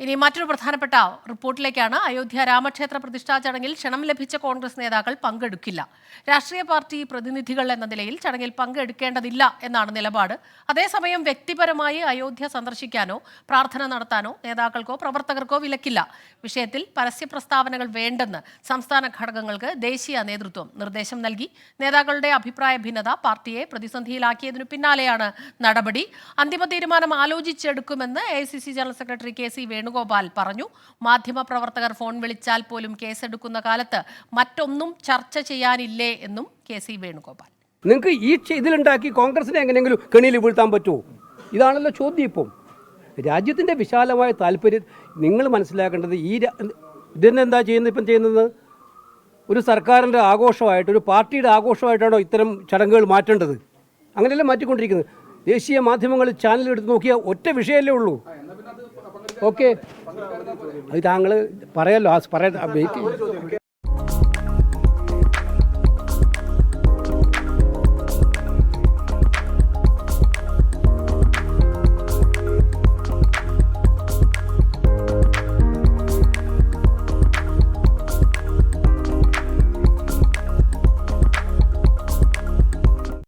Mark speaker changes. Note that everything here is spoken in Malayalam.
Speaker 1: ഇനി മറ്റൊരു പ്രധാനപ്പെട്ട റിപ്പോർട്ടിലേക്കാണ്. അയോധ്യ രാമക്ഷേത്ര പ്രതിഷ്ഠാ ചടങ്ങിൽ ക്ഷണം ലഭിച്ച കോൺഗ്രസ് നേതാക്കൾ പങ്കെടുക്കില്ല. രാഷ്ട്രീയ പാർട്ടി പ്രതിനിധികൾ എന്ന നിലയിൽ ചടങ്ങിൽ പങ്കെടുക്കേണ്ടതില്ല എന്നാണ് നിലപാട്. അതേസമയം വ്യക്തിപരമായി അയോധ്യ സന്ദർശിക്കാനോ പ്രാർത്ഥന നടത്താനോ നേതാക്കൾക്കോ പ്രവർത്തകർക്കോ വിലക്കില്ല. വിഷയത്തിൽ പരസ്യ പ്രസ്താവനകൾ വേണ്ടെന്ന് സംസ്ഥാന ഘടകങ്ങൾക്ക് ദേശീയ നേതൃത്വം നിർദ്ദേശം നൽകി. നേതാക്കളുടെ അഭിപ്രായ ഭിന്നത പാർട്ടിയെ പ്രതിസന്ധിയിലാക്കിയതിനു പിന്നാലെയാണ് നടപടി. അന്തിമ തീരുമാനം ആലോചിച്ചെടുക്കുമെന്ന് AICC general secretary KC Venugopal പറഞ്ഞു. മാധ്യമപ്രവർത്തകർ ഫോൺ വിളിച്ചാൽ പോലും കേസെടുക്കുന്ന കാലത്ത് മറ്റൊന്നും ചർച്ച ചെയ്യാനില്ലേ എന്നും KC വേണുഗോപാൽ.
Speaker 2: നിങ്ങൾക്ക് ഈ ഇതിലുണ്ടാക്കി കോൺഗ്രസിനെ എങ്ങനെയെങ്കിലും കെണിയിൽ വീഴ്ത്താൻ പറ്റുമോ? ഇതാണല്ലോ ചോദ്യം. ഇപ്പം രാജ്യത്തിൻ്റെ വിശാലമായ താല്പര്യം നിങ്ങൾ മനസ്സിലാക്കേണ്ടത് ഇതിനെന്താ ചെയ്യുന്നത് ഒരു സർക്കാരിൻ്റെ ആഘോഷമായിട്ട്, ഒരു പാർട്ടിയുടെ ആഘോഷമായിട്ടാണോ ഇത്തരം ചടങ്ങുകൾ മാറ്റേണ്ടത്? അങ്ങനെയല്ല മാറ്റിക്കൊണ്ടിരിക്കുന്നത്. ദേശീയ മാധ്യമങ്ങൾ ചാനൽ എടുത്ത് നോക്കിയാൽ ഒറ്റ വിഷയമല്ലേ ഉള്ളൂ. ഓക്കെ, അത് താങ്കൾ പറയാമല്ലോ, വെയിറ്റ്